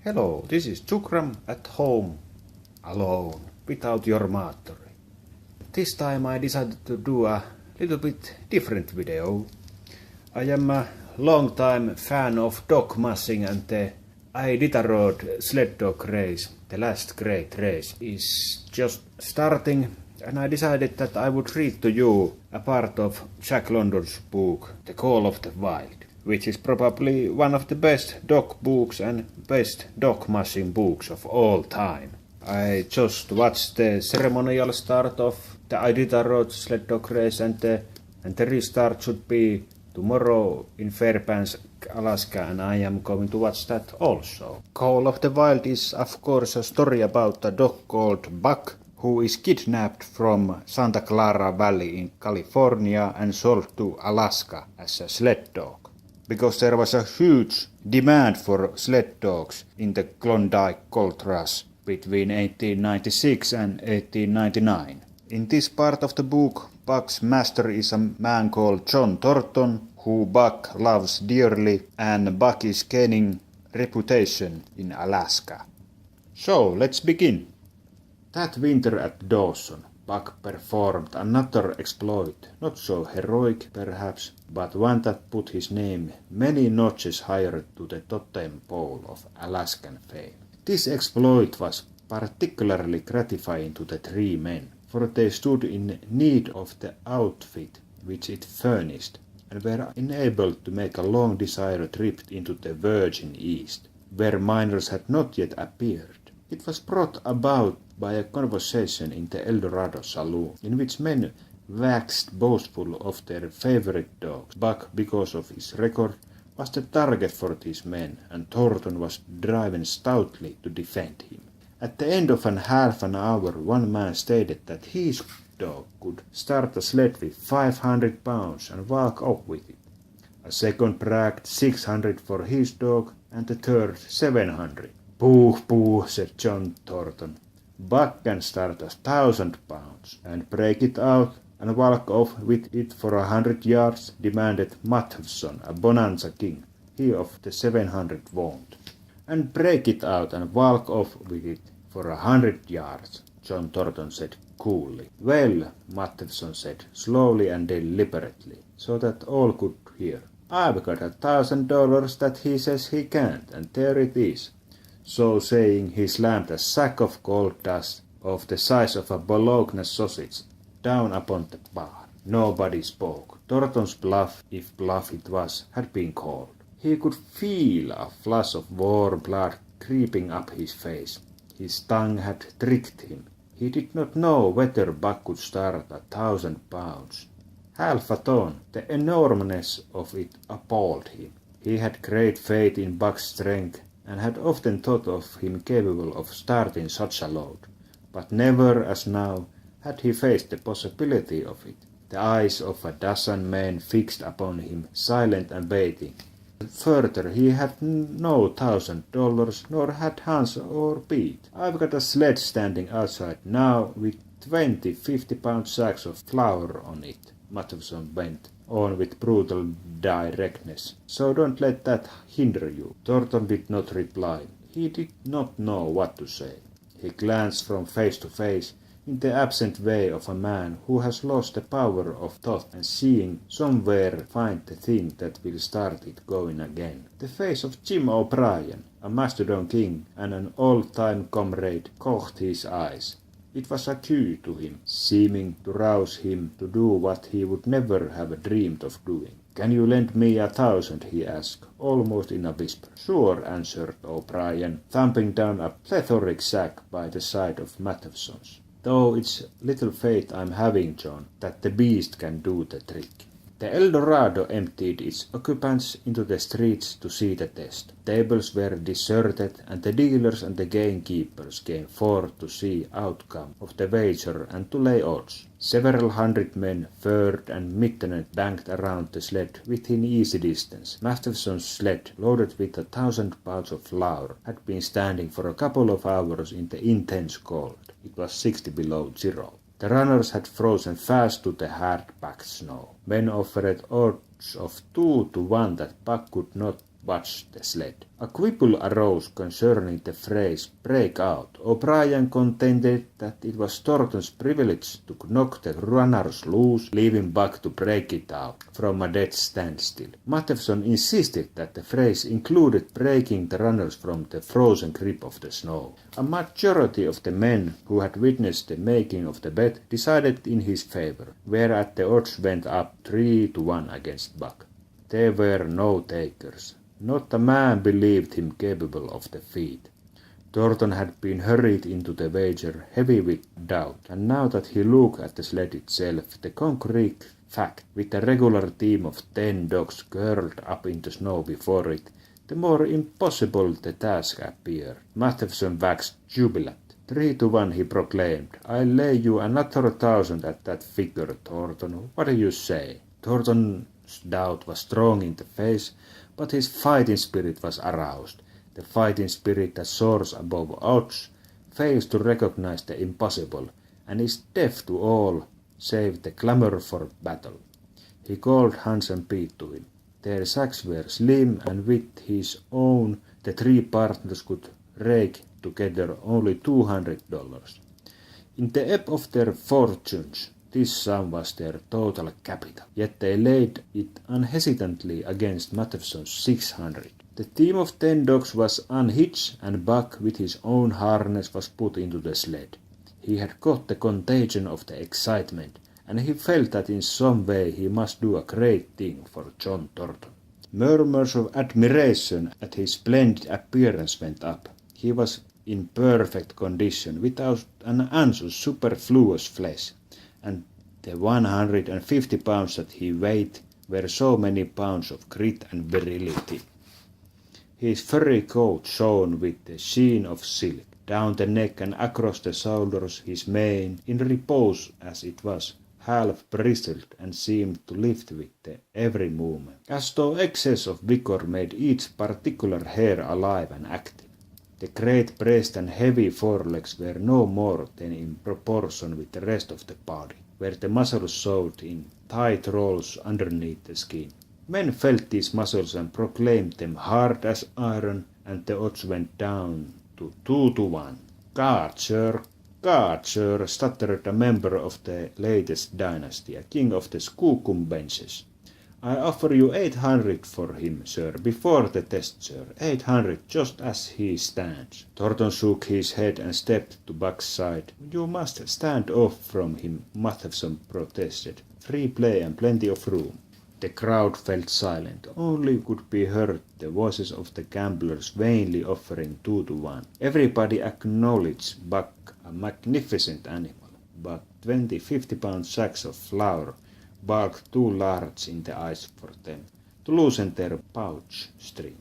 Hello, this is Zugram at home, alone, without your battery. This time I decided to do a little bit different video. I am a long-time fan of dog mushing, and the Iditarod sled dog race, the last great race, is just starting, and I decided that I would read to you a part of Jack London's book, The Call of the Wild, which is probably one of the best dog books and best dog mushing books of all time. I just watched the ceremonial start of the Iditarod sled dog race, and the restart should be tomorrow in Fairbanks, Alaska, and I am going to watch that also. Call of the Wild is of course a story about a dog called Buck, who is kidnapped from Santa Clara Valley in California and sold to Alaska as a sled dog, because there was a huge demand for sled dogs in the Klondike Gold Rush between 1896 and 1899. In this part of the book, Buck's master is a man called John Thornton, who Buck loves dearly, and Buck is gaining reputation in Alaska. So, let's begin. That winter at Dawson, Buck performed another exploit, not so heroic perhaps, but one that put his name many notches higher to the totem pole of Alaskan fame. This exploit was particularly gratifying to the three men, for they stood in need of the outfit which it furnished, and were enabled to make a long-desired trip into the Virgin East, where miners had not yet appeared. It was brought about by a conversation in the Eldorado saloon, in which men waxed boastful of their favorite dogs. Buck, because of his record, was the target for these men, and Thornton was driven stoutly to defend him. At the end of half an hour, one man stated that his dog could start a sled with 500 pounds and walk off with it. A second bragged 600 for his dog, and the third 700. "Pooh, pooh," said John Thornton. "Buck can start 1,000 pounds and break it out and walk off with it for 100 yards, demanded Matheson, a Bonanza king. He of the 700 won't. "And break it out and walk off with it for 100 yards, John Thornton said coolly. "Well," Matheson said, slowly and deliberately, so that all could hear, "I've got $1,000 that he says he can't, and there it is." So saying, he slammed a sack of gold dust of the size of a Bologna sausage down upon the bar. Nobody spoke. Thornton's bluff, if bluff it was, had been called. He could feel a flush of warm blood creeping up his face. His tongue had tricked him. He did not know whether Buck could start 1,000 pounds. Half a ton, the enormousness of it appalled him. He had great faith in Buck's strength, and had often thought of him capable of starting such a load, but never as now had he faced the possibility of it. The eyes of a dozen men fixed upon him, silent and waiting. Further, he had no $1,000, nor had Hans or Pete. "I've got a sled standing outside now with 20 50-pound sacks of flour on it," Matheson went on with brutal directness. "So don't let that hinder you." Thornton did not reply. He did not know what to say. He glanced from face to face in the absent way of a man who has lost the power of thought, and seeing somewhere find the thing that will start it going again. The face of Jim O'Brien, a Mastodon king and an old-time comrade, caught his eyes. It was a cue to him, seeming to rouse him to do what he would never have dreamed of doing. "Can you lend me 1,000? he asked, almost in a whisper. "Sure," answered O'Brien, thumping down a plethoric sack by the side of Matheson's. "Though it's little faith I'm having, John, that the beast can do the trick." The Eldorado emptied its occupants into the streets to see the test. Tables were deserted, and the dealers and the gamekeepers came forth to see outcome of the wager and to lay odds. Several hundred men, furred and mittened, banked around the sled within easy distance. Matheson's sled, loaded with 1,000 pounds of flour, had been standing for a couple of hours in the intense cold. It was 60 below zero. The runners had frozen fast to the hard-packed snow. Men offered odds of 2 to 1 that Buck could not watched the sled. A quibble arose concerning the phrase break out. O'Brien contended that it was Thornton's privilege to knock the runners loose, leaving Buck to break it out from a dead standstill. Matthewson insisted that the phrase included breaking the runners from the frozen grip of the snow. A majority of the men who had witnessed the making of the bet decided in his favor, whereat the odds went up 3-1 against Buck. There were no takers. Not a man believed him capable of the feat. Thornton had been hurried into the wager heavy with doubt, and now that he looked at the sled itself, the concrete fact, with a regular team of 10 dogs curled up in the snow before it, the more impossible the task appeared. Matthewson waxed jubilant. 3-1, he proclaimed. I'll lay you another 1,000 at that figure, Thornton. What do you say? Thornton's doubt was strong in the face, but his fighting spirit was aroused. The fighting spirit that soars above odds, fails to recognize the impossible, and is deaf to all save the clamor for battle. He called Hans and Pete to him. Their sacks were slim, and with his own the three partners could rake together only $200. In the ebb of their fortunes, this sum was their total capital, yet they laid it unhesitantly against Matthewson's 600. The team of 10 dogs was unhitched, and Buck with his own harness was put into the sled. He had caught the contagion of the excitement, and he felt that in some way he must do a great thing for John Thornton. Murmurs of admiration at his splendid appearance went up. He was in perfect condition, without an ounce of superfluous flesh, and the 150 pounds that he weighed were so many pounds of grit and virility. His furry coat shone with the sheen of silk. Down the neck and across the shoulders his mane, in repose as it was, half bristled and seemed to lift with every movement, as though excess of vigor made each particular hair alive and active. The great breast and heavy forelegs were no more than in proportion with the rest of the body, where the muscles showed in tight rolls underneath the skin. Men felt these muscles and proclaimed them hard as iron, and the odds went down to 2-1. God, sir, stuttered a member of the latest dynasty, a king of the Skookum benches. I offer you 800 for him, sir, before the test, sir. 800, just as he stands. Thornton shook his head and stepped to Buck's side. You must stand off from him, Matthewson protested. Free play and plenty of room. The crowd felt silent. Only could be heard the voices of the gamblers vainly offering 2-1. Everybody acknowledged Buck a magnificent animal, but 50-pound sacks of flour bulked too large in the ice for them to loosen their pouch string.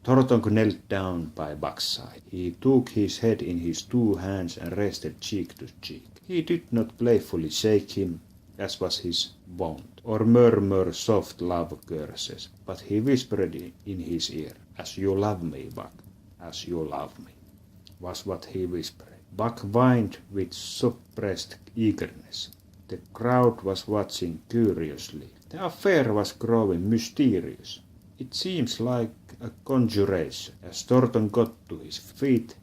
Thornton knelt down by Buck's side. He took his head in his 2 hands and rested cheek to cheek. He did not playfully shake him, as was his wont, or murmur soft love curses, but he whispered in his ear, "As you love me, Buck, as you love me," was what he whispered. Buck whined with suppressed eagerness. The crowd was watching curiously. The affair was growing mysterious. It seems like a conjuration. As Thornton got to his feet,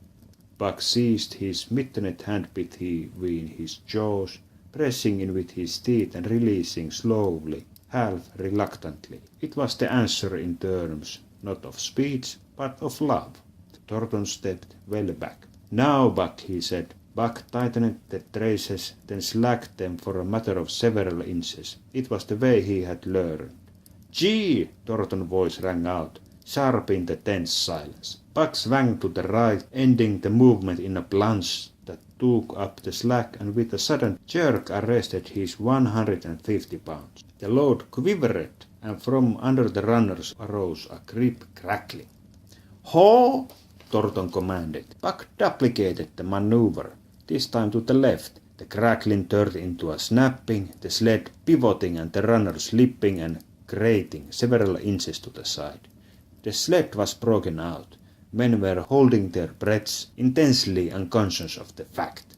Buck seized his mittened hand between his jaws, pressing in with his teeth and releasing slowly, half reluctantly. It was the answer in terms not of speech, but of love. Thornton stepped well back. Now, Buck, he said. Buck tightened the traces, then slacked them for a matter of several inches. It was the way he had learned. Gee! Thornton's voice rang out, sharp in the tense silence. Buck swung to the right, ending the movement in a plunge that took up the slack and with a sudden jerk arrested his 150 pounds. The load quivered, and from under the runners arose a grip crackling. Haw! Thornton commanded. Buck duplicated the maneuver, this time to the left. The crackling turned into a snapping, the sled pivoting and the runner slipping and grating several inches to the side. The sled was broken out. Men were holding their breaths, intensely unconscious of the fact.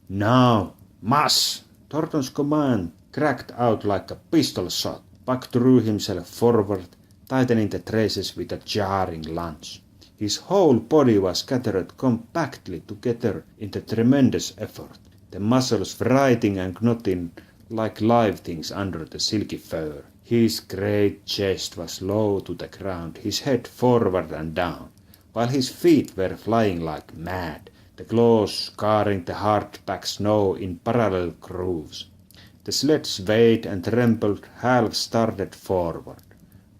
Now, mass! Thornton's command cracked out like a pistol shot. Buck threw himself forward, tightening the traces with a jarring lunge. His whole body was gathered compactly together in the tremendous effort, the muscles writhing and knotting like live things under the silky fur. His great chest was low to the ground, his head forward and down, while his feet were flying like mad, the claws scarring the hard-packed snow in parallel grooves. The sled swayed and trembled, half-started forward.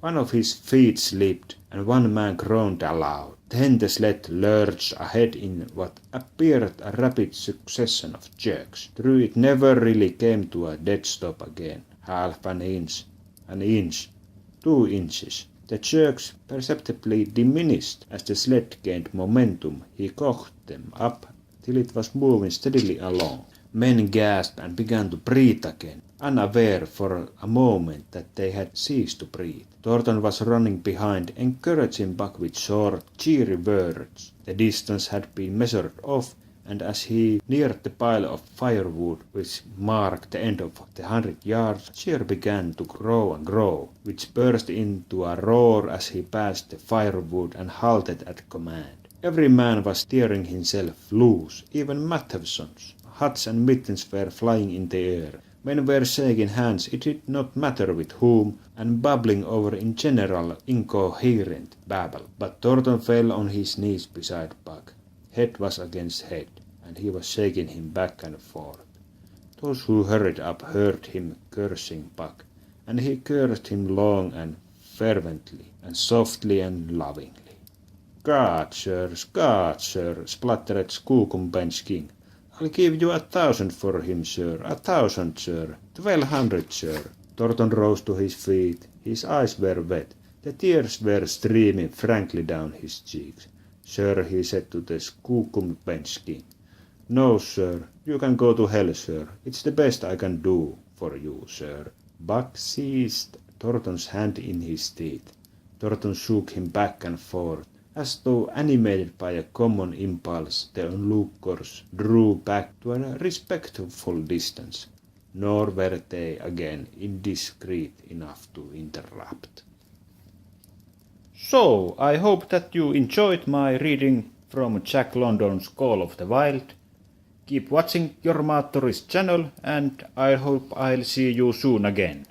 One of his feet slipped, and one man groaned aloud. Then the sled lurched ahead in what appeared a rapid succession of jerks. Though it never really came to a dead stop again. Half an inch, 2 inches. The jerks perceptibly diminished as the sled gained momentum. He cocked them up till it was moving steadily along. Men gasped and began to breathe again, unaware for a moment that they had ceased to breathe. Thornton was running behind, encouraging Buck with short, cheery words. The distance had been measured off, and as he neared the pile of firewood which marked the end of the 100 yards, cheer began to grow and grow, which burst into a roar as he passed the firewood and halted at command. Every man was tearing himself loose, even Matthewson's. Hats and mittens were flying in the air. Men were shaking hands, it did not matter with whom, and babbling over in general incoherent babble. But Thornton fell on his knees beside Buck. Head was against head, and he was shaking him back and forth. Those who hurried up heard him cursing Buck, and he cursed him long and fervently, and softly and lovingly. God, sir, spluttered Skookumben's king. I'll give you 1,000 for him, sir, 1,000, sir, 1,200, sir. Thornton rose to his feet. His eyes were wet. The tears were streaming frankly down his cheeks. Sir, he said to the Skookumben's king. No, sir, you can go to hell, sir. It's the best I can do for you, sir. Buck seized Thornton's hand in his teeth. Thornton shook him back and forth. As though animated by a common impulse, the onlookers drew back to a respectful distance, nor were they again indiscreet enough to interrupt. So, I hope that you enjoyed my reading from Jack London's Call of the Wild. Keep watching Jormaattori's channel, and I hope I'll see you soon again.